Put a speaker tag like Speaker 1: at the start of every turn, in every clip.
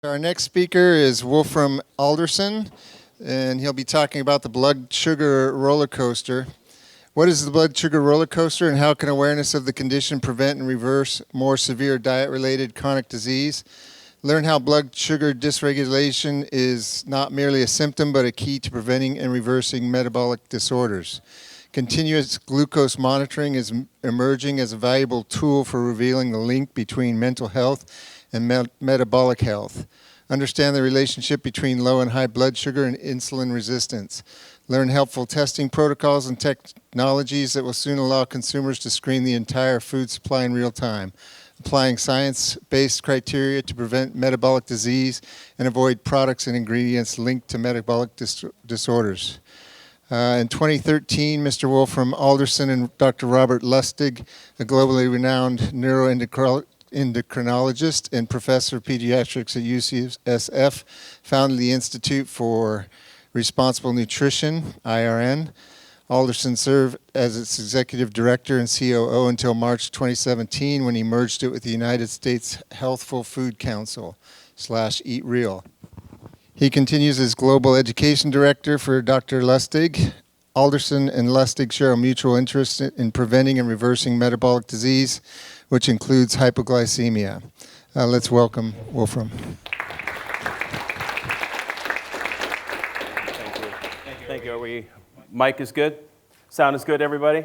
Speaker 1: Our next speaker is Wolfram Alderson, and he'll be talking about the blood sugar roller coaster. What is the blood sugar roller coaster, and how can awareness of the condition prevent and reverse more severe diet-related chronic disease? Learn how blood sugar dysregulation is not merely a symptom, but a key to preventing and reversing metabolic disorders. Continuous glucose monitoring is emerging as a valuable tool for revealing the link between mental health and metabolic health. Understand the relationship between low and high blood sugar and insulin resistance. Learn helpful testing protocols and technologies that will soon allow consumers to screen the entire food supply in real time, applying science-based criteria to prevent metabolic disease and avoid products and ingredients linked to metabolic disorders. In 2013, Mr. Wolfram Alderson and Dr. Robert Lustig, a globally renowned neuroendocrinologist and Professor of Pediatrics at UCSF, founded the Institute for Responsible Nutrition, IRN. Alderson served as its Executive Director and COO until March 2017, when he merged it with the United States Healthful Food Council /EatReal. He continues as Global Education Director for Dr. Lustig. Alderson and Lustig share a mutual interest in preventing and reversing metabolic disease, which includes hypoglycemia. Let's welcome Wolfram.
Speaker 2: Thank you. Mic is good? Sound is good, everybody?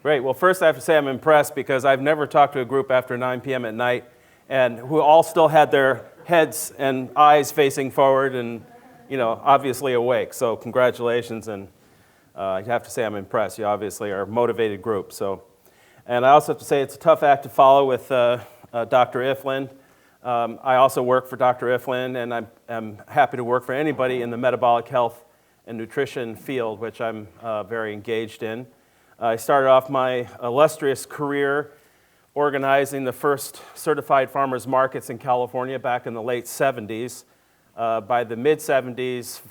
Speaker 2: Great. Well, first I have to say I'm impressed because I've never talked to a group after 9 p.m. at night and who all still had their heads and eyes facing forward and, obviously awake. So congratulations, and I have to say I'm impressed. You obviously are a motivated group. And I also have to say it's a tough act to follow with Dr. Iflin. I also work for Dr. Iflin, and I'm happy to work for anybody in the metabolic health and nutrition field, which I'm very engaged in. I started off my illustrious career organizing the first certified farmers markets in California back in the late 70s. By the mid-70s,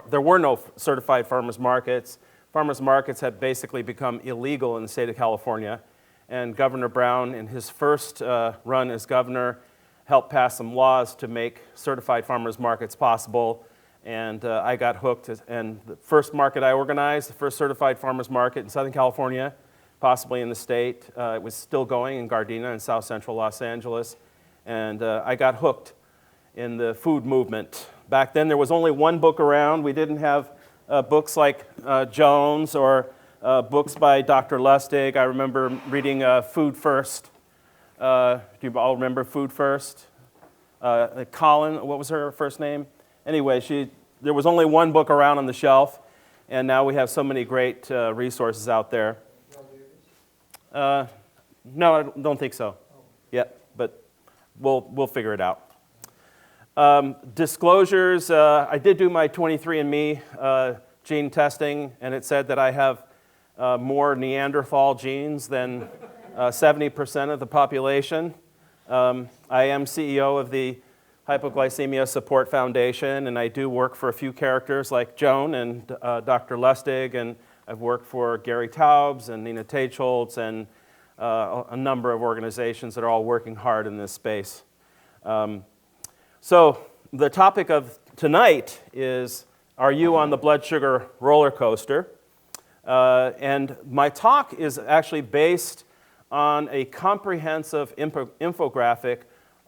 Speaker 2: there were no certified farmers markets. Farmers markets had basically become illegal in the state of California, and Governor Brown, in his first run as governor, helped pass some laws to make certified farmers markets possible, and I got hooked. And the first market I organized, the first certified farmers market in Southern California, possibly in the state, it was still going in Gardena in South Central Los Angeles, and I got hooked in the food movement. Back then there was only one book around. We didn't have books like Jones or books by Dr. Lustig. I remember reading Food First. Do you all remember Food First? Colin, what was her first name? Anyway, there was only one book around on the shelf, and now we have so many great resources out there. No, I don't think so. Yet, but we'll figure it out. Disclosures, I did do my 23andMe gene testing, and it said that I have more Neanderthal genes than 70% of the population. I am CEO of the Hypoglycemia Support Foundation, and I do work for a few characters like Joan and Dr. Lustig, and I've worked for Gary Taubes and Nina Taicholz and a number of organizations that are all working hard in this space. So the topic of tonight is, are you on the blood sugar roller coaster? And my talk is actually based on a comprehensive infographic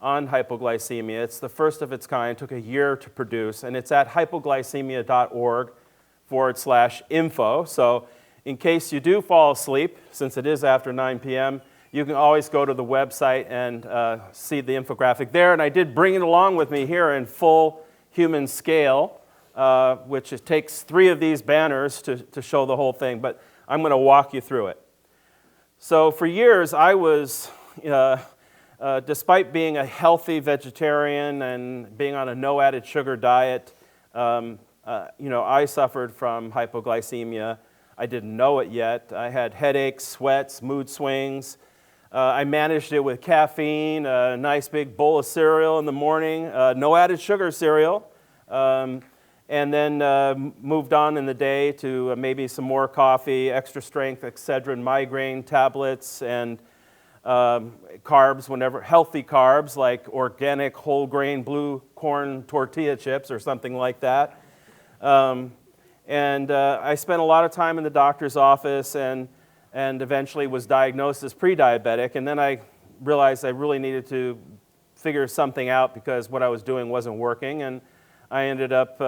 Speaker 2: on hypoglycemia. It's the first of its kind. It took a year to produce, and it's at hypoglycemia.org/info. So in case you do fall asleep, since it is after 9 p.m., you can always go to the website and see the infographic there. And I did bring it along with me here in full human scale, which it takes 3 of these banners to show the whole thing, but I'm going to walk you through it. So for years, I was, despite being a healthy vegetarian and being on a no added sugar diet, I suffered from hypoglycemia. I didn't know it yet. I had headaches, sweats, mood swings. I managed it with caffeine, a nice big bowl of cereal in the morning, no added sugar cereal, and then moved on in the day to maybe some more coffee, extra strength Excedrin migraine tablets, and carbs, whenever healthy carbs like organic whole grain blue corn tortilla chips or something like that. I spent a lot of time in the doctor's office and eventually was diagnosed as pre-diabetic. And then I realized I really needed to figure something out because what I was doing wasn't working. And I ended up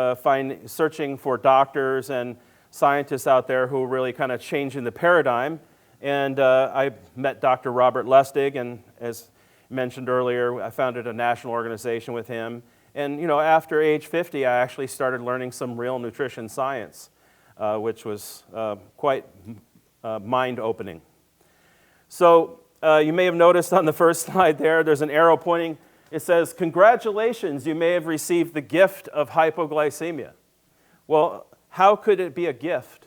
Speaker 2: searching for doctors and scientists out there who were really kind of changing the paradigm. And I met Dr. Robert Lustig, and as mentioned earlier, I founded a national organization with him. And after age 50, I actually started learning some real nutrition science, which was quite mind-opening. So you may have noticed on the first slide there's an arrow pointing. It says, "Congratulations, you may have received the gift of hypoglycemia." Well, how could it be a gift?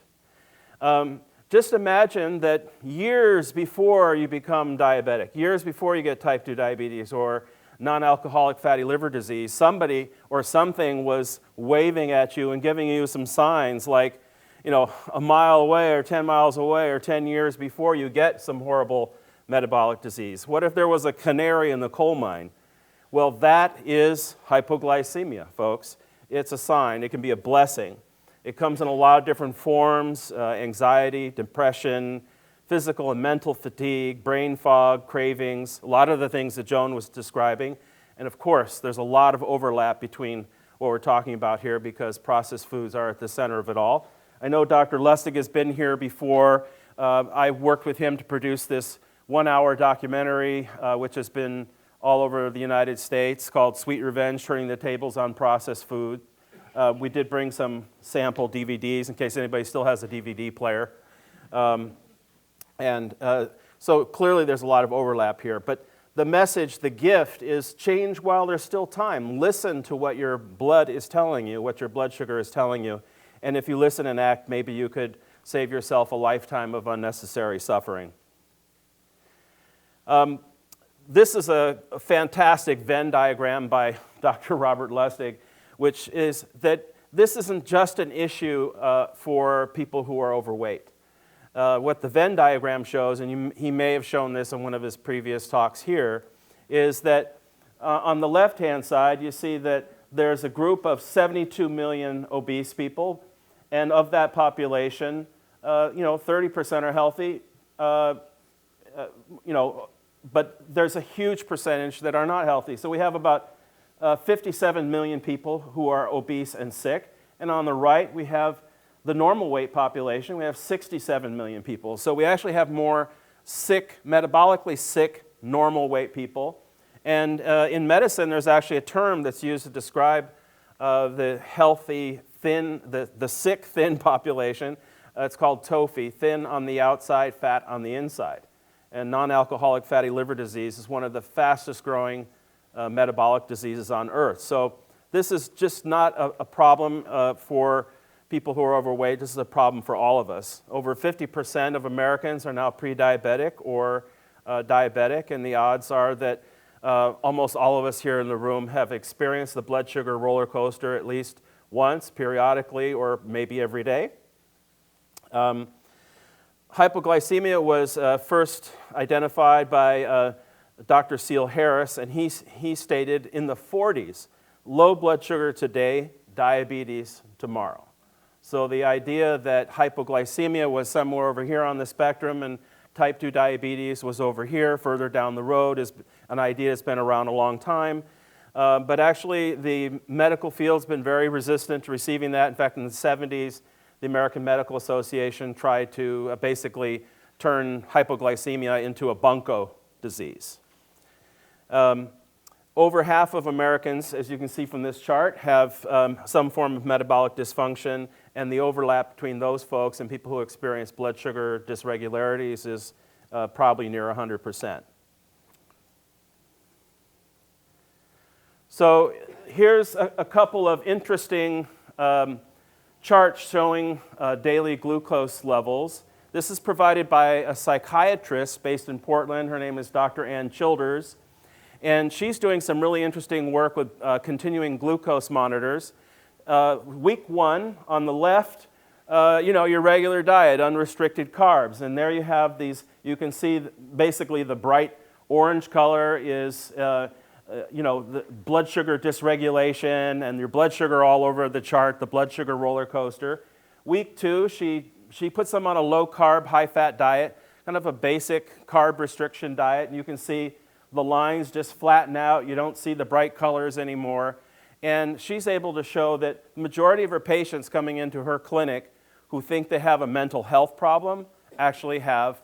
Speaker 2: Just imagine that years before you become diabetic, years before you get type 2 diabetes or non-alcoholic fatty liver disease, somebody or something was waving at you and giving you some signs like, a mile away or 10 miles away or 10 years before you get some horrible metabolic disease. What if there was a canary in the coal mine? Well, that is hypoglycemia, folks. It's a sign. It can be a blessing. It comes in a lot of different forms: anxiety, depression, physical and mental fatigue, brain fog, cravings, a lot of the things that Joan was describing. And of course, there's a lot of overlap between what we're talking about here because processed foods are at the center of it all. I know Dr. Lustig has been here before. I worked with him to produce this 1-hour documentary, which has been all over the United States, called Sweet Revenge, Turning the Tables on Processed Food. We did bring some sample DVDs in case anybody still has a DVD player. So clearly there's a lot of overlap here. But the message, the gift, is change while there's still time. Listen to what your blood is telling you, what your blood sugar is telling you. And if you listen and act, maybe you could save yourself a lifetime of unnecessary suffering. This is a fantastic Venn diagram by Dr. Robert Lustig, which is that this isn't just an issue for people who are overweight. What the Venn diagram shows, and he may have shown this in one of his previous talks here, is that on the left-hand side, you see that there's a group of 72 million obese people, and of that population, 30% are healthy, but there's a huge percentage that are not healthy. So we have about 57 million people who are obese and sick, and on the right, we have the normal weight population. We have 67 million people. So we actually have more sick, metabolically sick, normal weight people. And in medicine, there's actually a term that's used to describe the healthy, thin, the sick, thin population. It's called TOFI, thin on the outside, fat on the inside. And non-alcoholic fatty liver disease is one of the fastest growing metabolic diseases on earth. So this is just not a problem for people who are overweight. This is a problem for all of us. Over 50% of Americans are now pre-diabetic or diabetic, and the odds are that almost all of us here in the room have experienced the blood sugar roller coaster at least once, periodically, or maybe every day. Hypoglycemia was first identified by Dr. Seal Harris, and he stated in the 40s, low blood sugar today, diabetes tomorrow. So the idea that hypoglycemia was somewhere over here on the spectrum and type 2 diabetes was over here, further down the road, is an idea that's been around a long time. But actually, the medical field's been very resistant to receiving that. In fact, in the 70s, the American Medical Association tried to basically turn hypoglycemia into a bunco disease. Over half of Americans, as you can see from this chart, have some form of metabolic dysfunction, and the overlap between those folks and people who experience blood sugar dysregularities is probably near 100%. So here's a couple of interesting charts showing daily glucose levels. This is provided by a psychiatrist based in Portland. Her name is Dr. Ann Childers. And she's doing some really interesting work with continuing glucose monitors. Week 1, on the left, your regular diet, unrestricted carbs. And there you have these, you can see basically the bright orange color is, the blood sugar dysregulation and your blood sugar all over the chart, the blood sugar roller coaster. Week 2, she puts them on a low carb, high fat diet, kind of a basic carb restriction diet. And you can see the lines just flatten out. You don't see the bright colors anymore. And she's able to show that the majority of her patients coming into her clinic who think they have a mental health problem actually have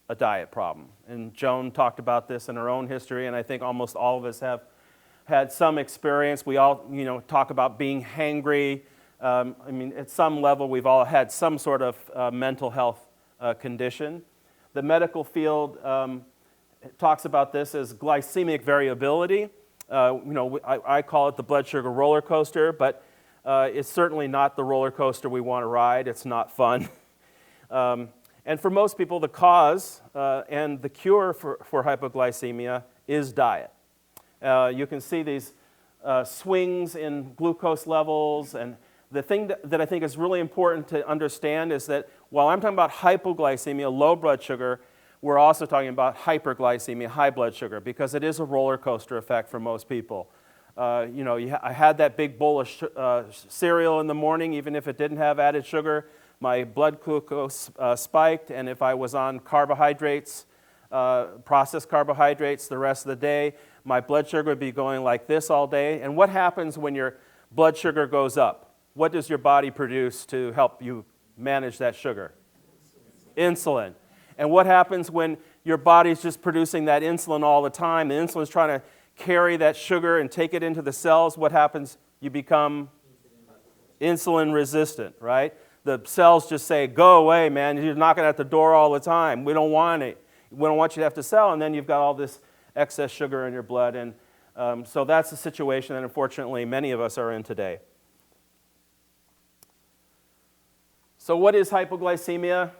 Speaker 2: a diet problem. And Joan talked about this in her own history, and I think almost all of us have had some experience. We all, talk about being hangry. At some level, we've all had some sort of mental health condition. The medical field talks about this as glycemic variability. I call it the blood sugar roller coaster, but it's certainly not the roller coaster we want to ride. It's not fun. And for most people, the cause and the cure for hypoglycemia is diet. You can see these swings in glucose levels, and the thing that I think is really important to understand is that while I'm talking about hypoglycemia, low blood sugar, we're also talking about hyperglycemia, high blood sugar, because it is a roller coaster effect for most people. I had that big bowl of cereal in the morning, even if it didn't have added sugar. My blood glucose spiked, and if I was on carbohydrates, processed carbohydrates the rest of the day, my blood sugar would be going like this all day. And what happens when your blood sugar goes up? What does your body produce to help you manage that sugar? Insulin. And what happens when your body's just producing that insulin all the time? The insulin's trying to carry that sugar and take it into the cells. What happens? You become insulin resistant, right? The cells just say, go away, man. You're knocking at the door all the time. We don't want it. We don't want you to have to sell. And then you've got all this excess sugar in your blood. And so that's the situation that unfortunately many of us are in today. So what is hypoglycemia?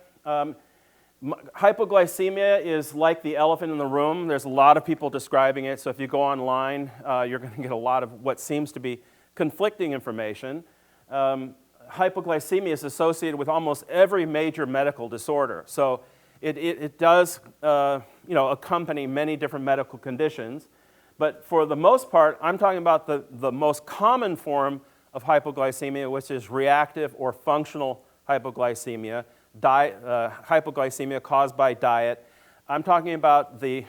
Speaker 2: Hypoglycemia is like the elephant in the room. There's a lot of people describing it. So if you go online, you're going to get a lot of what seems to be conflicting information. Hypoglycemia is associated with almost every major medical disorder. So it does accompany many different medical conditions. But for the most part, I'm talking about the most common form of hypoglycemia, which is reactive or functional hypoglycemia, hypoglycemia caused by diet. I'm talking about the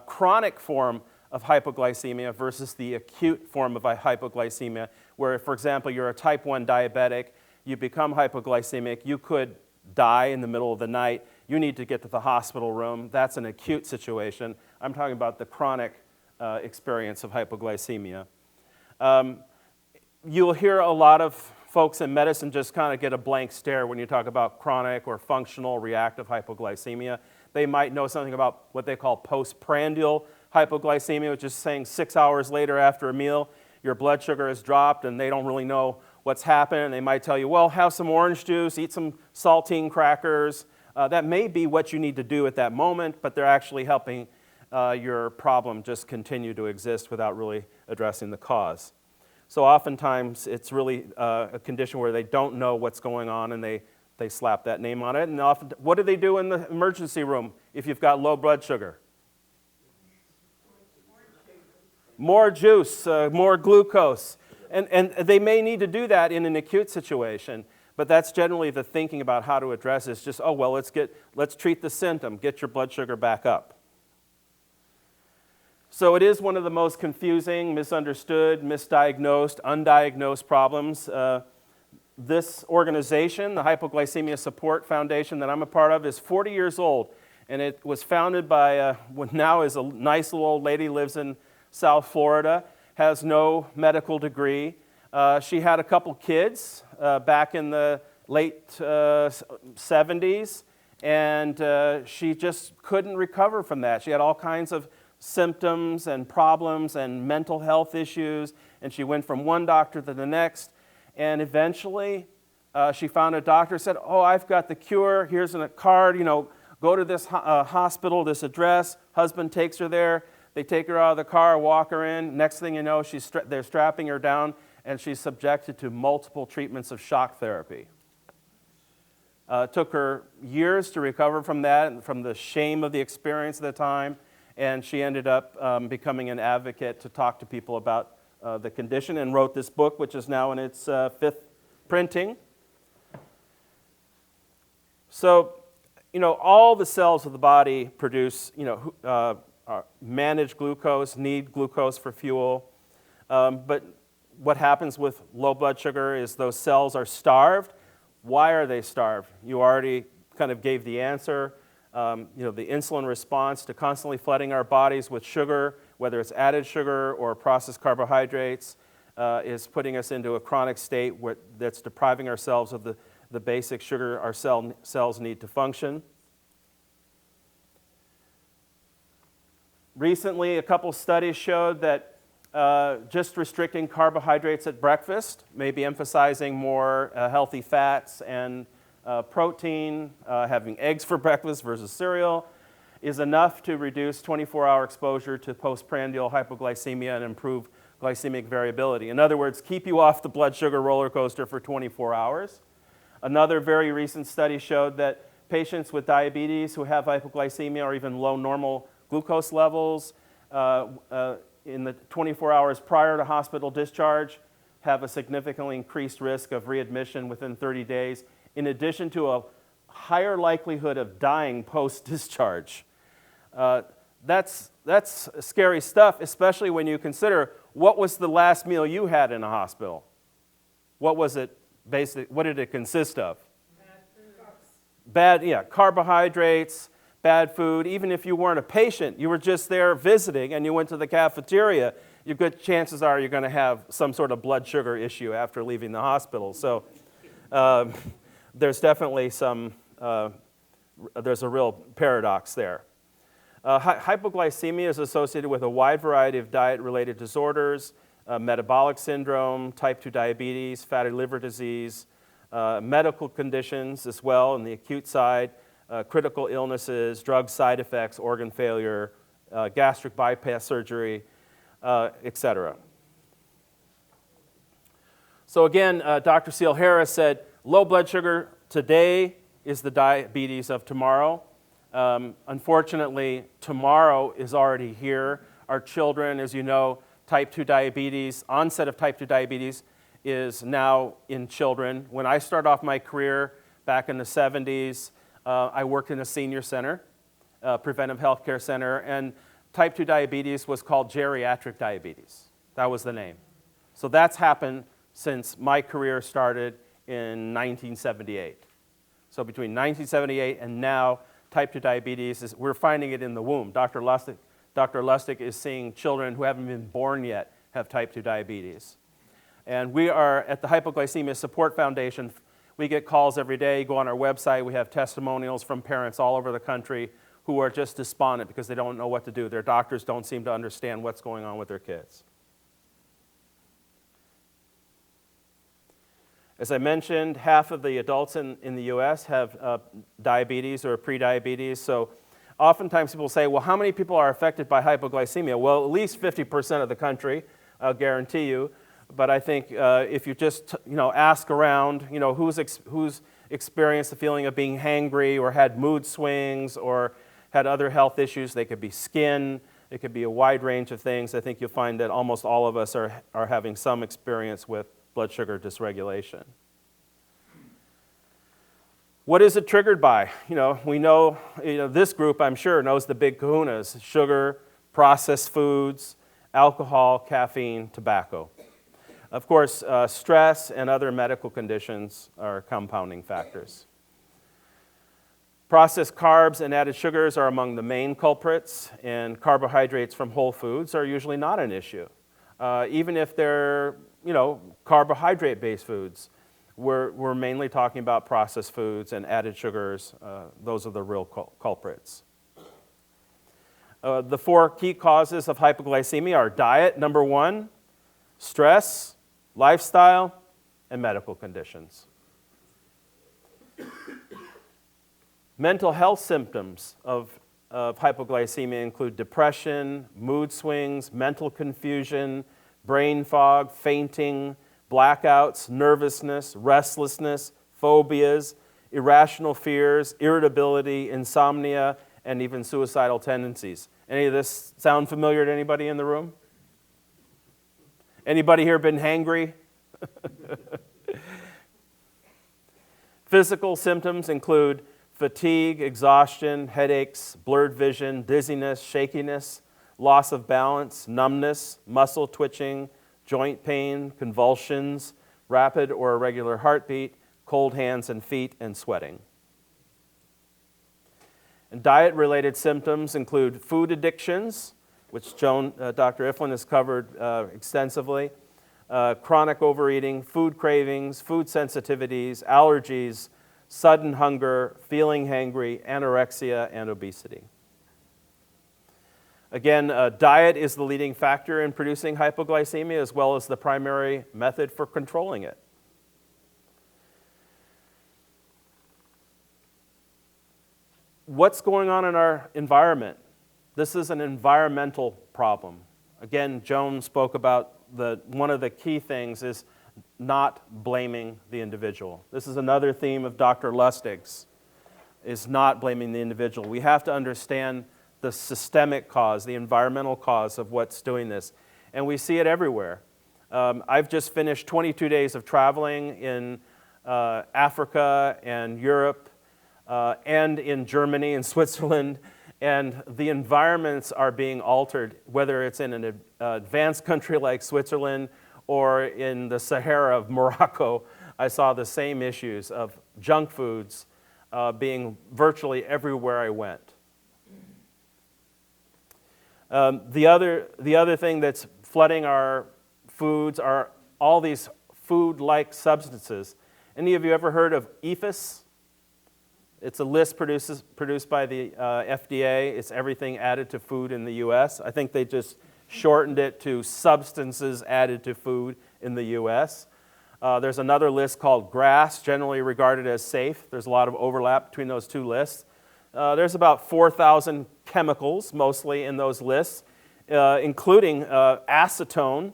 Speaker 2: chronic form of hypoglycemia versus the acute form of hypoglycemia, where, for example, you're a type 1 diabetic, you become hypoglycemic, you could die in the middle of the night, you need to get to the hospital room. That's an acute situation. I'm talking about the chronic experience of hypoglycemia. You'll hear a lot of folks in medicine just kind of get a blank stare when you talk about chronic or functional reactive hypoglycemia. They might know something about what they call postprandial hypoglycemia, which is saying 6 hours later after a meal, your blood sugar has dropped and they don't really know what's happened. They might tell you, well, have some orange juice, eat some saltine crackers. That may be what you need to do at that moment, but they're actually helping your problem just continue to exist without really addressing the cause. So oftentimes it's really a condition where they don't know what's going on and they slap that name on it. And often, what do they do in the emergency room if you've got low blood sugar? More juice, more glucose. And they may need to do that in an acute situation, but that's generally the thinking about how to address it. It's just, oh, well, let's treat the symptom, get your blood sugar back up. So it is one of the most confusing, misunderstood, misdiagnosed, undiagnosed problems. This organization, the Hypoglycemia Support Foundation that I'm a part of, is 40 years old, and it was founded by what now is a nice little old lady, lives in South Florida, has no medical degree. She had a couple kids back in the late 70s, and she just couldn't recover from that. She had all kinds of symptoms and problems and mental health issues, and she went from one doctor to the next, and eventually she found a doctor, said, oh, I've got the cure, here's a card, go to this hospital, this address. Husband takes her there, they take her out of the car, walk her in, next thing you know, they're strapping her down, and she's subjected to multiple treatments of shock therapy. It took her years to recover from that and from the shame of the experience at the time, and she ended up becoming an advocate to talk to people about the condition and wrote this book, which is now in its fifth printing. So, all the cells of the body produce, manage glucose, need glucose for fuel, but what happens with low blood sugar is those cells are starved. Why are they starved? You already kind of gave the answer. The insulin response to constantly flooding our bodies with sugar, whether it's added sugar or processed carbohydrates, is putting us into a chronic state that's depriving ourselves of the basic sugar our cells need to function. Recently, a couple studies showed that just restricting carbohydrates at breakfast, maybe emphasizing more healthy fats and protein, having eggs for breakfast versus cereal, is enough to reduce 24-hour exposure to postprandial hypoglycemia and improve glycemic variability. In other words, keep you off the blood sugar roller coaster for 24 hours. Another very recent study showed that patients with diabetes who have hypoglycemia or even low normal glucose levels in the 24 hours prior to hospital discharge have a significantly increased risk of readmission within 30 days, in addition to a higher likelihood of dying post-discharge. That's scary stuff, especially when you consider what was the last meal you had in a hospital. What was it what did it consist of? Bad food. Carbohydrates, bad food. Even if you weren't a patient, you were just there visiting and you went to the cafeteria, your good chances are you're going to have some sort of blood sugar issue after leaving the hospital. So there's definitely there's a real paradox there. Hypoglycemia is associated with a wide variety of diet-related disorders, metabolic syndrome, type 2 diabetes, fatty liver disease, medical conditions as well on the acute side, critical illnesses, drug side effects, organ failure, gastric bypass surgery, etc. So again, Dr. Seal Harris said, low blood sugar today is the diabetes of tomorrow. Unfortunately, tomorrow is already here. Our children, as you know, type 2 diabetes, onset of type 2 diabetes is now in children. When I started off my career back in the 70s, I worked in a senior center, preventive healthcare center, and type 2 diabetes was called geriatric diabetes. That was the name. So that's happened since my career started in 1978. So between 1978 and now, type 2 diabetes, we're finding it in the womb. Dr. Lustig is seeing children who haven't been born yet have type 2 diabetes. And we are at the Hypoglycemia Support Foundation. We get calls every day. You go on our website. We have testimonials from parents all over the country who are just despondent because they don't know what to do. Their doctors don't seem to understand what's going on with their kids. As I mentioned, half of the adults in the U.S. have diabetes or prediabetes. So oftentimes people say, well, how many people are affected by hypoglycemia? Well, at least 50% of the country, I'll guarantee you. But I think if you just ask around, who's experienced the feeling of being hangry or had mood swings or had other health issues, they could be skin, it could be a wide range of things. I think you'll find that almost all of us are having some experience with blood sugar dysregulation. What is it triggered by? We know, this group, I'm sure, knows the big kahunas: sugar, processed foods, alcohol, caffeine, tobacco. Of course, stress and other medical conditions are compounding factors. Processed carbs and added sugars are among the main culprits, and carbohydrates from whole foods are usually not an issue. Even if they're carbohydrate-based foods, we're mainly talking about processed foods and added sugars. Those are the real culprits. The four key causes of hypoglycemia are diet, number one, stress, lifestyle, and medical conditions. Mental health symptoms of hypoglycemia include depression, mood swings, mental confusion, brain fog, fainting, blackouts, nervousness, restlessness, phobias, irrational fears, irritability, insomnia, and even suicidal tendencies. Any of this sound familiar to anybody in the room? Anybody here been hangry? Physical symptoms include fatigue, exhaustion, headaches, blurred vision, dizziness, shakiness, loss of balance, numbness, muscle twitching, joint pain, convulsions, rapid or irregular heartbeat, cold hands and feet, and sweating. And diet-related symptoms include food addictions, which Dr. Iflin has covered extensively, chronic overeating, food cravings, food sensitivities, allergies, sudden hunger, feeling hangry, anorexia, and obesity. Again, diet is the leading factor in producing hypoglycemia as well as the primary method for controlling it. What's going on in our environment? This is an environmental problem. Again, Joan spoke about one of the key things is not blaming the individual. This is another theme of Dr. Lustig's, is not blaming the individual. We have to understand the systemic cause, the environmental cause of what's doing this. And we see it everywhere. I've just finished 22 days of traveling in Africa and Europe, and in Germany and Switzerland, and the environments are being altered, whether it's in an advanced country like Switzerland or in the Sahara of Morocco. I saw the same issues of junk foods being virtually everywhere I went. The other thing that's flooding our foods are all these food-like substances. Any of you ever heard of EFS? It's a list produced by the FDA. It's everything added to food in the U.S. I think they just shortened it to substances added to food in the U.S. There's another list called GRAS, generally regarded as safe. There's a lot of overlap between those two lists. There's about 4,000 chemicals, mostly in those lists, including acetone,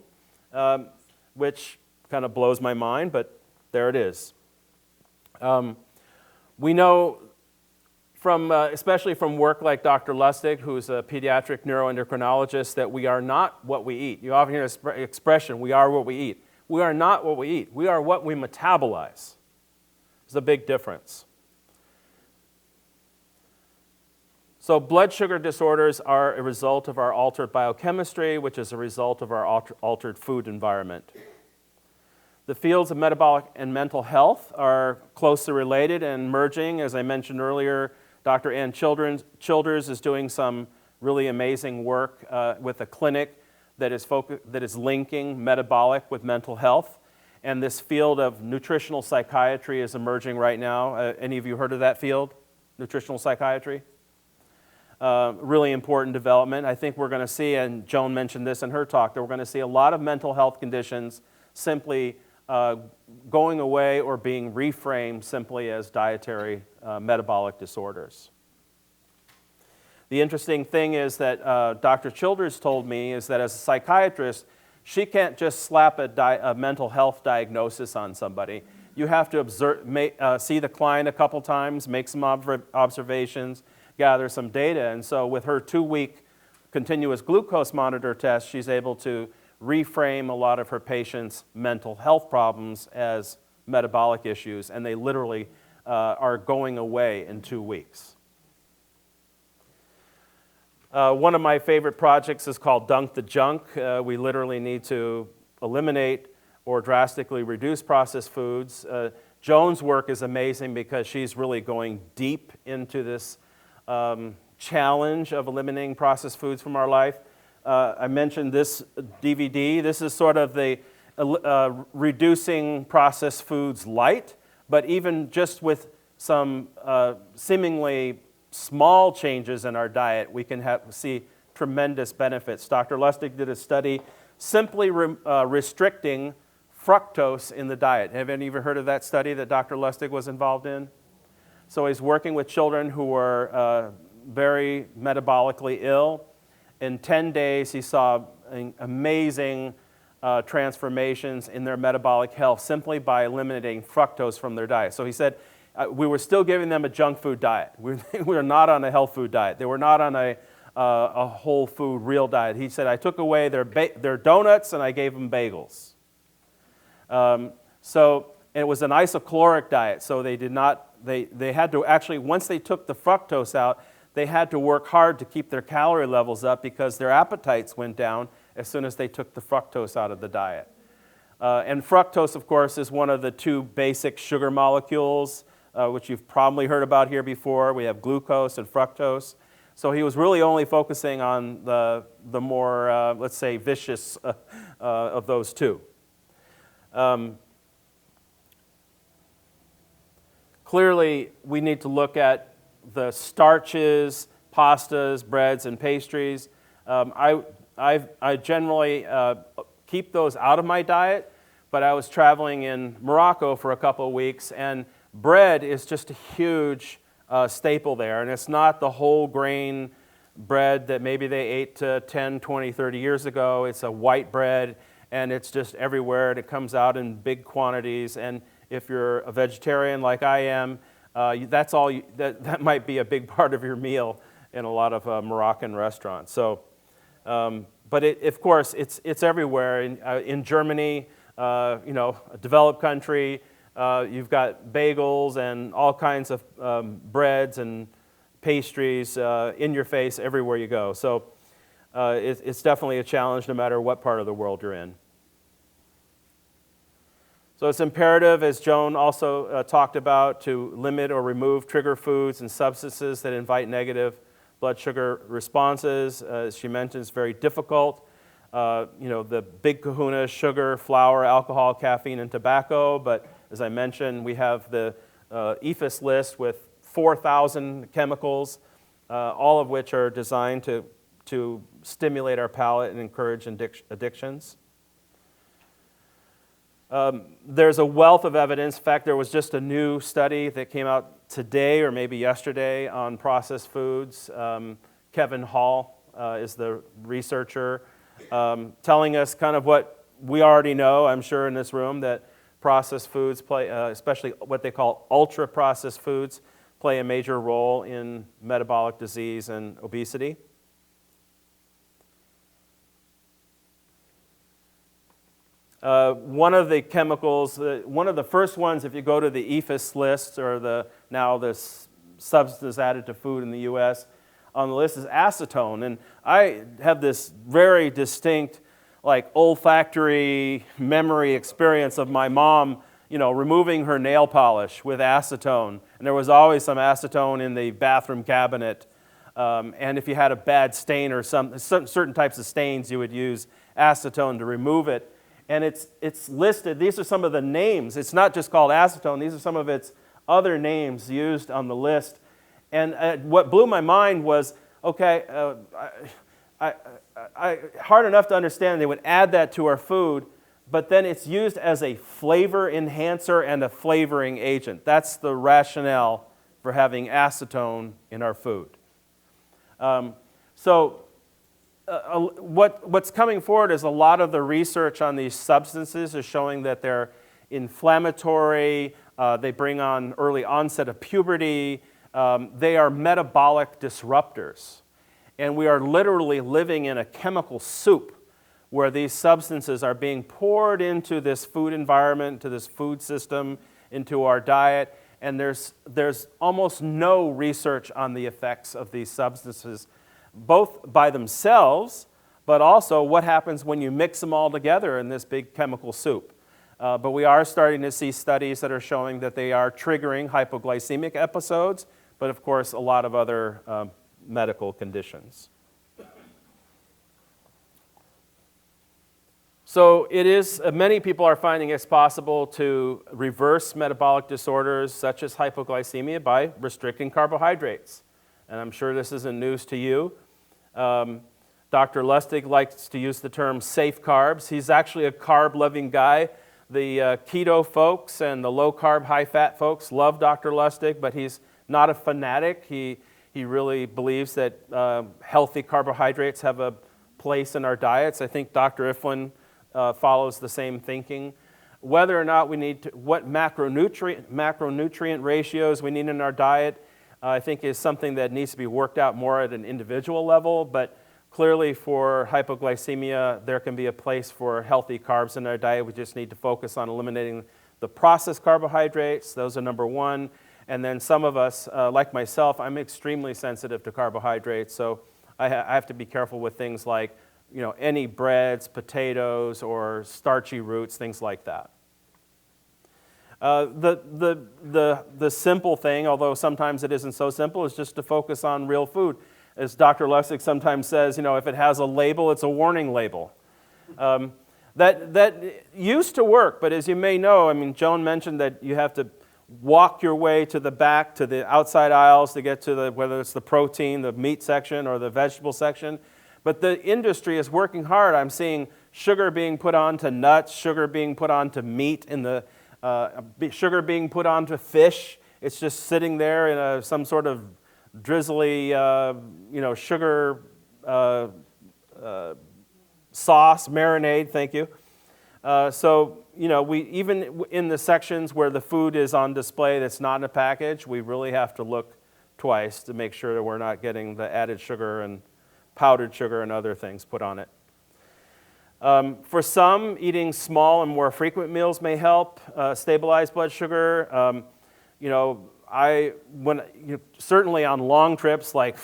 Speaker 2: which kind of blows my mind, but there it is. We know especially from work like Dr. Lustig, who's a pediatric neuroendocrinologist, that we are not what we eat. You often hear the expression, we are what we eat. We are not what we eat. We are what we metabolize. There's a big difference. So blood sugar disorders are a result of our altered biochemistry, which is a result of our altered food environment. The fields of metabolic and mental health are closely related and merging. As I mentioned earlier, Dr. Ann Childers is doing some really amazing work with a clinic that is linking metabolic with mental health. And this field of nutritional psychiatry is emerging right now. Any of you heard of that field, nutritional psychiatry? Really important development. I think we're going to see, and Joan mentioned this in her talk, that we're going to see a lot of mental health conditions simply going away or being reframed simply as dietary metabolic disorders. The interesting thing is that Dr. Childers told me is that as a psychiatrist, she can't just slap a mental health diagnosis on somebody. You have to observe, see the client a couple times, make some observations, gather some data. And so with her 2-week continuous glucose monitor test, she's able to reframe a lot of her patients' mental health problems as metabolic issues, and they literally are going away in 2 weeks. One of my favorite projects is called Dunk the Junk. We literally need to eliminate or drastically reduce processed foods. Joan's work is amazing because she's really going deep into this challenge of eliminating processed foods from our life. I mentioned this DVD. This is sort of the reducing processed foods light, but even just with some seemingly small changes in our diet, we can see tremendous benefits. Dr. Lustig did a study simply restricting fructose in the diet. Have any of you heard of that study that Dr. Lustig was involved in? So he's working with children who were very metabolically ill. In 10 days, he saw amazing transformations in their metabolic health simply by eliminating fructose from their diet. So he said we were still giving them a junk food diet. We were not on a health food diet. They were not on a whole food real diet. He said, I took away their donuts and I gave them bagels. So it was an isocaloric diet, so they had to actually, once they took the fructose out, they had to work hard to keep their calorie levels up because their appetites went down as soon as they took the fructose out of the diet. And fructose, of course, is one of the two basic sugar molecules, which you've probably heard about here before. We have glucose and fructose. So he was really only focusing on the more, let's say, vicious of those two. Clearly, we need to look at the starches, pastas, breads, and pastries. I generally keep those out of my diet, but I was traveling in Morocco for a couple of weeks, and bread is just a huge staple there, and it's not the whole grain bread that maybe they ate 10, 20, 30 years ago. It's a white bread, and it's just everywhere, and it comes out in big quantities, and if you're a vegetarian like I am, that might be a big part of your meal in a lot of Moroccan restaurants. So, but of course, it's everywhere. In Germany, a developed country, you've got bagels and all kinds of breads and pastries in your face everywhere you go. So it's definitely a challenge no matter what part of the world you're in. So it's imperative, as Joan also talked about, to limit or remove trigger foods and substances that invite negative blood sugar responses. As she mentioned, it's very difficult. The big kahuna, sugar, flour, alcohol, caffeine, and tobacco. But as I mentioned, we have the EFIS list with 4,000 chemicals, all of which are designed to stimulate our palate and encourage addictions. There's a wealth of evidence. In fact, there was just a new study that came out today or maybe yesterday on processed foods. Kevin Hall is the researcher, telling us kind of what we already know, I'm sure, in this room, that processed foods play, especially what they call ultra-processed foods, play a major role in metabolic disease and obesity. One of the chemicals, one of the first ones, if you go to the EFIS list, or now the substance added to food in the U.S., on the list is acetone. And I have this very distinct, olfactory memory experience of my mom, removing her nail polish with acetone. And there was always some acetone in the bathroom cabinet. And if you had a bad stain or certain types of stains, you would use acetone to remove it. And it's listed, these are some of the names. It's not just called acetone, these are some of its other names used on the list. And what blew my mind was, okay, hard enough to understand they would add that to our food, but then it's used as a flavor enhancer and a flavoring agent. That's the rationale for having acetone in our food. What's coming forward is a lot of the research on these substances is showing that they're inflammatory, they bring on early onset of puberty, they are metabolic disruptors. And we are literally living in a chemical soup where these substances are being poured into this food environment, to this food system, into our diet, and there's almost no research on the effects of these substances, both by themselves, but also what happens when you mix them all together in this big chemical soup. But we are starting to see studies that are showing that they are triggering hypoglycemic episodes, but of course a lot of other medical conditions. So it is, many people are finding it's possible to reverse metabolic disorders such as hypoglycemia by restricting carbohydrates. And I'm sure this isn't news to you. Dr. Lustig likes to use the term safe carbs. He's actually a carb-loving guy. The keto folks and the low-carb, high-fat folks love Dr. Lustig, but he's not a fanatic. He really believes that healthy carbohydrates have a place in our diets. I think Dr. Iflin follows the same thinking. whether or not we need to, what macronutrient ratios we need in our diet, I think is something that needs to be worked out more at an individual level, but clearly for hypoglycemia, there can be a place for healthy carbs in our diet. We just need to focus on eliminating the processed carbohydrates. Those are number one. And then some of us, like myself, I'm extremely sensitive to carbohydrates, so I have to be careful with things like, any breads, potatoes, or starchy roots, things like that. The simple thing, although sometimes it isn't so simple, is just to focus on real food. As Dr. Lustig sometimes says, if it has a label, it's a warning label. That used to work, but as you may know, Joan mentioned that you have to walk your way to the back, to the outside aisles to get to whether it's the protein, the meat section, or the vegetable section. But the industry is working hard. I'm seeing sugar being put onto nuts, sugar being put onto meat, sugar being put onto fish. It's just sitting there in some sort of drizzly, sugar sauce, marinade, thank you. We even in the sections where the food is on display that's not in a package, we really have to look twice to make sure that we're not getting the added sugar and powdered sugar and other things put on it. For some, eating small and more frequent meals may help stabilize blood sugar. Certainly on long trips like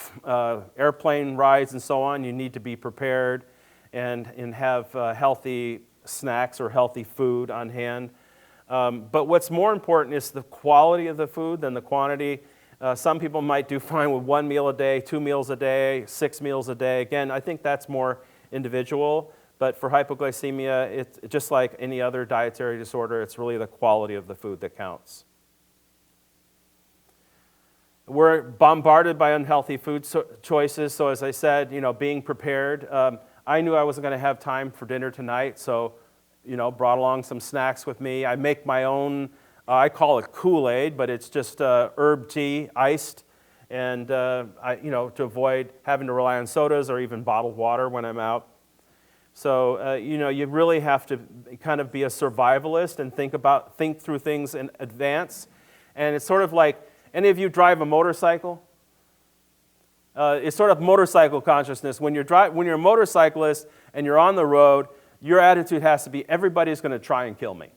Speaker 2: airplane rides and so on, you need to be prepared and have healthy snacks or healthy food on hand. But what's more important is the quality of the food than the quantity. Some people might do fine with 1 meal a day, 2 meals a day, 6 meals a day. Again, I think that's more individual. But for hypoglycemia, it's just like any other dietary disorder, it's really the quality of the food that counts. We're bombarded by unhealthy food choices, so as I said, being prepared. I knew I wasn't going to have time for dinner tonight, so brought along some snacks with me. I make my own, I call it Kool-Aid, but it's just herb tea, iced, and to avoid having to rely on sodas or even bottled water when I'm out. So, you really have to kind of be a survivalist and think through things in advance. And it's sort of like, any of you drive a motorcycle? It's sort of motorcycle consciousness. When you're a motorcyclist and you're on the road, your attitude has to be, everybody's going to try and kill me.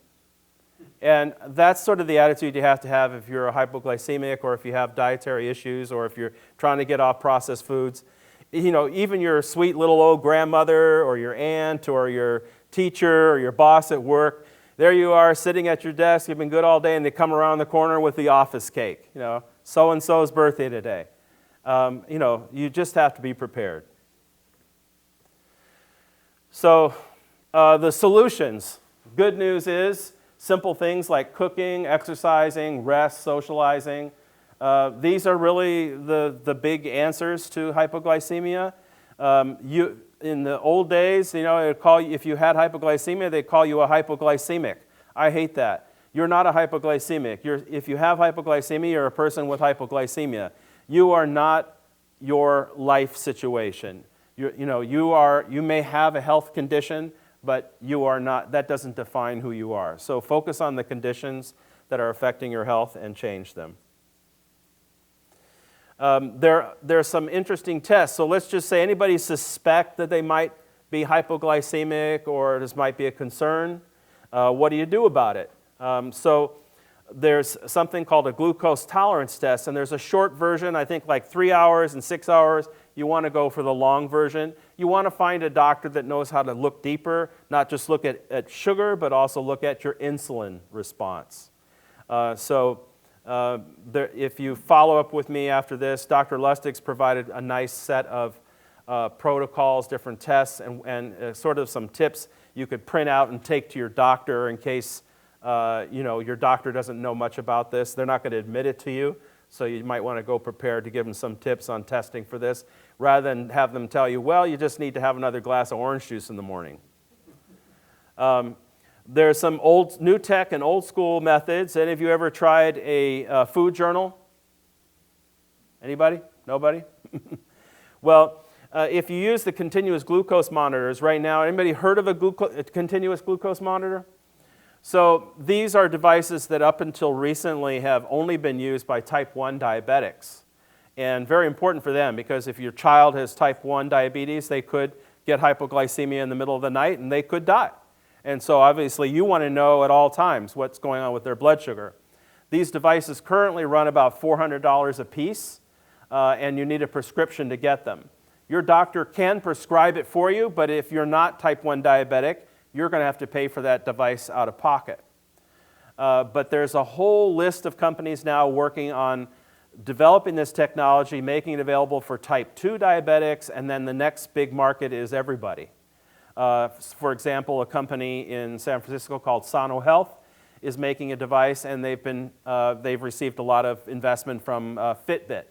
Speaker 2: And that's sort of the attitude you have to have if you're a hypoglycemic or if you have dietary issues or if you're trying to get off processed foods. Even your sweet little old grandmother or your aunt or your teacher or your boss at work, there you are sitting at your desk, you've been good all day, and they come around the corner with the office cake. So-and-so's birthday today. You just have to be prepared. So the solutions. Good news is simple things like cooking, exercising, rest, socializing. These are really the big answers to hypoglycemia. In the old days, if you had hypoglycemia, they'd call you a hypoglycemic. I hate that. You're not a hypoglycemic. If you have hypoglycemia, you're a person with hypoglycemia. You are not your life situation. You may have a health condition, but you are not. That doesn't define who you are. So focus on the conditions that are affecting your health and change them. There are some interesting tests. So let's just say anybody suspect that they might be hypoglycemic or this might be a concern. What do you do about it? So there's something called a glucose tolerance test, and there's a short version, I think like 3 hours and 6 hours. You want to go for the long version. You want to find a doctor that knows how to look deeper, not just look at sugar, but also look at your insulin response. If you follow up with me after this, Dr. Lustig's provided a nice set of protocols, different tests, and sort of some tips you could print out and take to your doctor in case your doctor doesn't know much about this. They're not going to admit it to you, so you might want to go prepared to give them some tips on testing for this, rather than have them tell you, well, you just need to have another glass of orange juice in the morning. There's some new tech and old school methods. Any of you ever tried a food journal? Anybody? Nobody? Well, if you use the continuous glucose monitors right now, anybody heard of a continuous glucose monitor? So these are devices that up until recently have only been used by type 1 diabetics. And very important for them, because if your child has type 1 diabetes, they could get hypoglycemia in the middle of the night and they could die. And so obviously you want to know at all times what's going on with their blood sugar. These devices currently run about $400 a piece, and you need a prescription to get them. Your doctor can prescribe it for you, but if you're not type 1 diabetic, you're going to have to pay for that device out of pocket. But there's a whole list of companies now working on developing this technology, making it available for type 2 diabetics, and then the next big market is everybody. For example, a company in San Francisco called Sano Health is making a device, and they've received a lot of investment from Fitbit.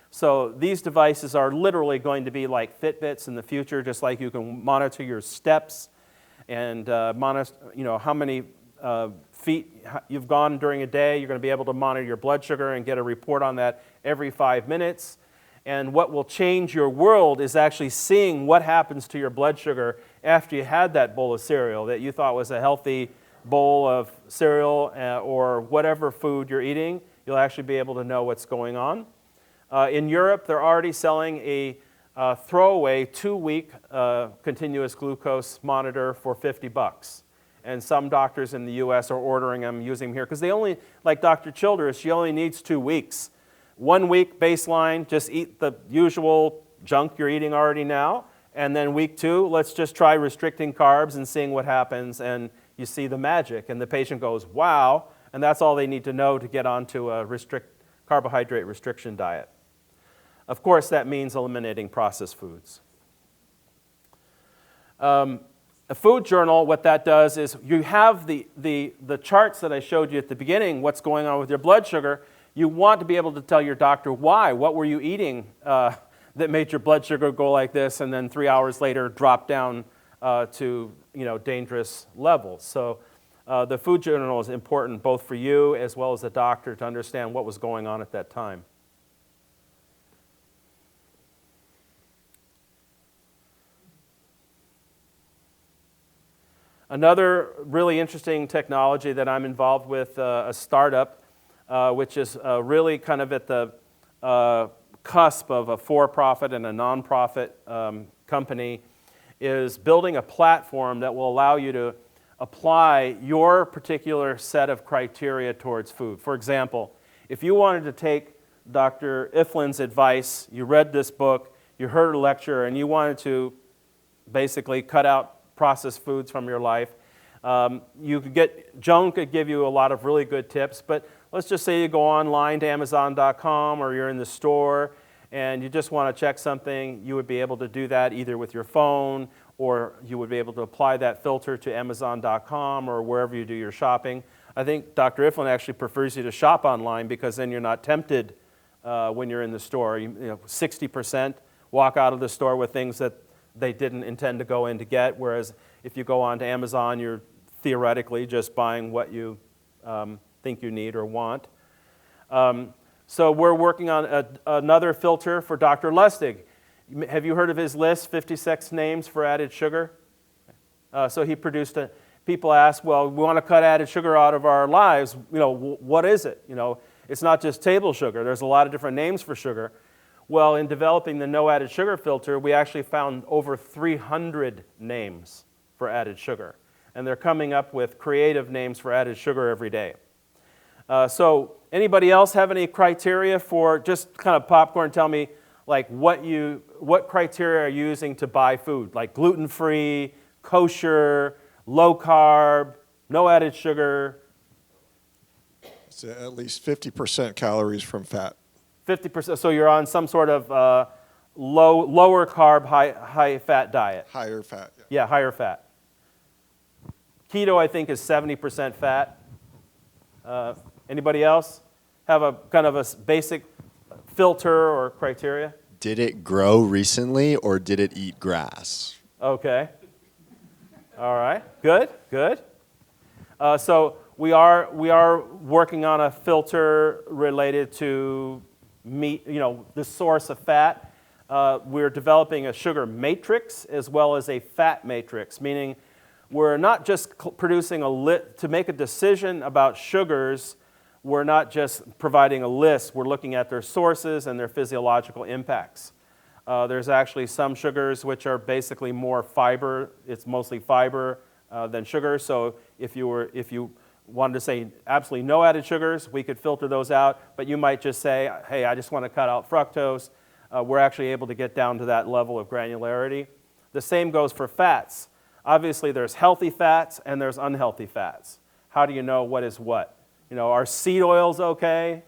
Speaker 2: So these devices are literally going to be like Fitbits in the future, just like you can monitor your steps and monitor, how many feet you've gone during a day. You're going to be able to monitor your blood sugar and get a report on that every 5 minutes. And what will change your world is actually seeing what happens to your blood sugar after you had that bowl of cereal that you thought was a healthy bowl of cereal or whatever food you're eating. You'll actually be able to know what's going on. In Europe, they're already selling a throwaway 2-week continuous glucose monitor for $50. And some doctors in the US are ordering them, using them here, because they only, like Dr. Childress, she only needs 2 weeks. 1 week baseline, just eat the usual junk you're eating already now. And then week 2, let's just try restricting carbs and seeing what happens. And you see the magic. And the patient goes, wow. And that's all they need to know to get onto a carbohydrate restriction diet. Of course, that means eliminating processed foods. A food journal, what that does is you have the charts that I showed you at the beginning, what's going on with your blood sugar. You want to be able to tell your doctor why. What were you eating that made your blood sugar go like this and then 3 hours later drop down to dangerous levels? So the food journal is important both for you as well as the doctor to understand what was going on at that time. Another really interesting technology that I'm involved with, a startup, which is really kind of at the cusp of a for-profit and a non-profit company, is building a platform that will allow you to apply your particular set of criteria towards food. For example, if you wanted to take Dr. Iflin's advice, you read this book, you heard a lecture, and you wanted to basically cut out processed foods from your life. Joan could give you a lot of really good tips, but let's just say you go online to Amazon.com or you're in the store and you just want to check something. You would be able to do that either with your phone, or you would be able to apply that filter to Amazon.com or wherever you do your shopping. I think Dr. Iflin actually prefers you to shop online because then you're not tempted when you're in the store. 60% walk out of the store with things that they didn't intend to go in to get, whereas if you go on to Amazon, you're theoretically just buying what you think you need or want. So we're working on another filter for Dr. Lustig. Have you heard of his list, 56 names for added sugar? So he produced people ask, well, we want to cut added sugar out of our lives. What is it? It's not just table sugar. There's a lot of different names for sugar. Well, in developing the no added sugar filter, we actually found over 300 names for added sugar. And they're coming up with creative names for added sugar every day. So anybody else have any criteria for, just kind of popcorn, tell me like what criteria are you using to buy food? Like gluten-free, kosher, low carb, no added sugar?
Speaker 3: It's at least 50% calories from fat.
Speaker 2: 50%, so you're on some sort of lower carb, high fat diet.
Speaker 3: Higher fat.
Speaker 2: Yeah, higher fat. Keto, I think, is 70% fat. Anybody else have a kind of a basic filter or criteria?
Speaker 4: Did it grow recently or did it eat grass?
Speaker 2: Okay. All right. Good. So we are working on a filter related to meat, the source of fat. We're developing a sugar matrix as well as a fat matrix, meaning we're not just producing to make a decision about sugars, we're not just providing a list, we're looking at their sources and their physiological impacts. There's actually some sugars which are basically more fiber, it's mostly fiber than sugar, so if you wanted to say absolutely no added sugars, we could filter those out, but you might just say, hey, I just want to cut out fructose. We're actually able to get down to that level of granularity. The same goes for fats. Obviously, there's healthy fats and there's unhealthy fats. How do you know what is what? Are seed oils okay?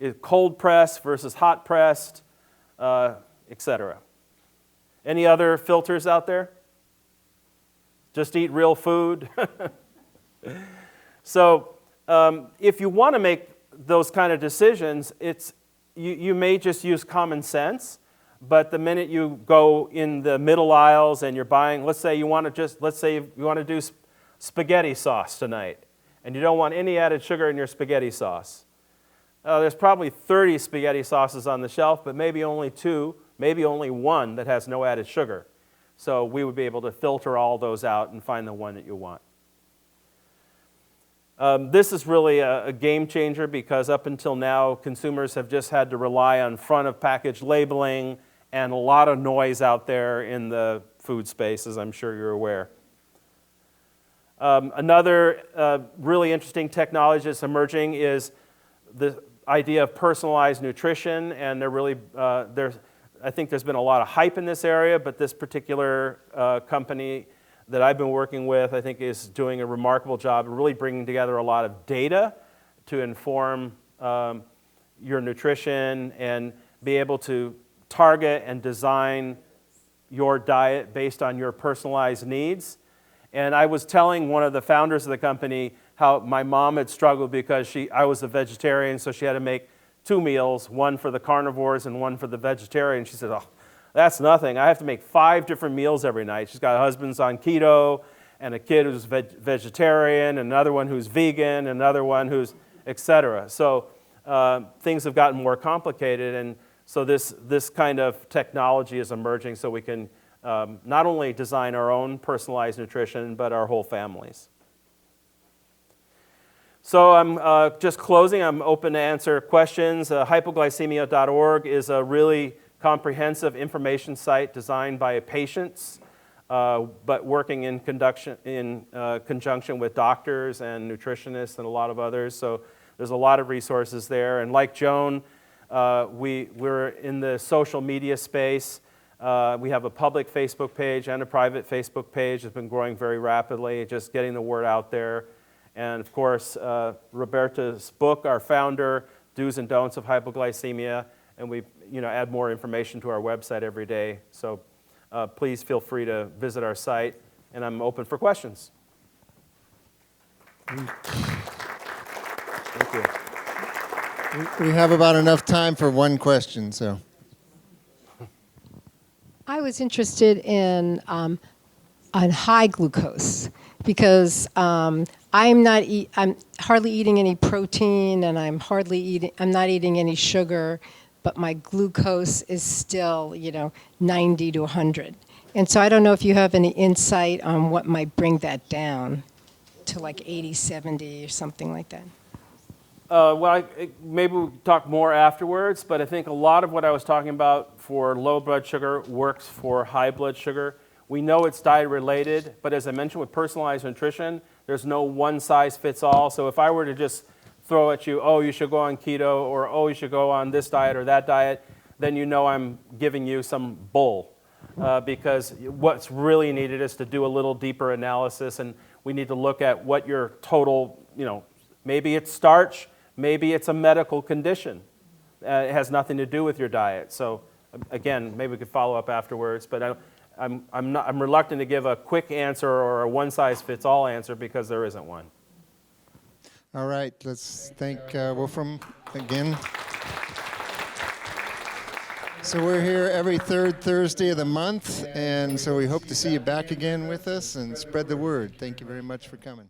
Speaker 2: Is cold pressed versus hot pressed, etc. Any other filters out there? Just eat real food. So if you want to make those kind of decisions, you may just use common sense, but the minute you go in the middle aisles and you're buying, let's say you want to do spaghetti sauce tonight, and you don't want any added sugar in your spaghetti sauce. There's probably 30 spaghetti sauces on the shelf, but maybe only 2, maybe only 1 that has no added sugar. So we would be able to filter all those out and find the one that you want. This is really a game changer because up until now, consumers have just had to rely on front of package labeling and a lot of noise out there in the food space, as I'm sure you're aware. Another really interesting technology that's emerging is the idea of personalized nutrition, and I think there's been a lot of hype in this area, but this particular company that I've been working with, I think, is doing a remarkable job of really bringing together a lot of data to inform your nutrition and be able to target and design your diet based on your personalized needs. And I was telling one of the founders of the company how my mom had struggled because I was a vegetarian, so she had to make 2 meals, one for the carnivores and one for the vegetarians. She said, oh, that's nothing. I have to make 5 different meals every night. She's got husbands on keto and a kid who's vegetarian, another one who's vegan, another one who's et cetera. So things have gotten more complicated, and so this kind of technology is emerging so we can not only design our own personalized nutrition, but our whole families. So I'm just closing. I'm open to answer questions. Hypoglycemia.org is a really comprehensive information site designed by patients, but working in conjunction with doctors and nutritionists and a lot of others. So there's a lot of resources there. And like Joan, we're in the social media space. We have a public Facebook page and a private Facebook page. It's been growing very rapidly, just getting the word out there. And of course, Roberta's book, our founder, Do's and Don'ts of Hypoglycemia, and we add more information to our website every day. So please feel free to visit our site, and I'm open for questions.
Speaker 1: Thank you. We have about enough time for one question, so.
Speaker 5: I was interested in on high glucose because I'm hardly eating any protein, and I'm not eating any sugar, but my glucose is still 90 to 100. And so I don't know if you have any insight on what might bring that down to like 80, 70 or something like that.
Speaker 2: Maybe we'll talk more afterwards, but I think a lot of what I was talking about for low blood sugar works for high blood sugar. We know it's diet related, but as I mentioned with personalized nutrition, there's no one size fits all. So if I were to just throw at you, oh, you should go on keto, or oh, you should go on this diet or that diet, then I'm giving you some bull. Because what's really needed is to do a little deeper analysis, and we need to look at what your total, maybe it's starch, maybe it's a medical condition. It has nothing to do with your diet. So again, maybe we could follow up afterwards, but I'm reluctant to give a quick answer or a one-size-fits-all answer because there isn't one.
Speaker 1: All right, let's thank Wolfram again. So we're here every third Thursday of the month, and so we hope to see you back again with us and spread the word. Thank you very much for coming.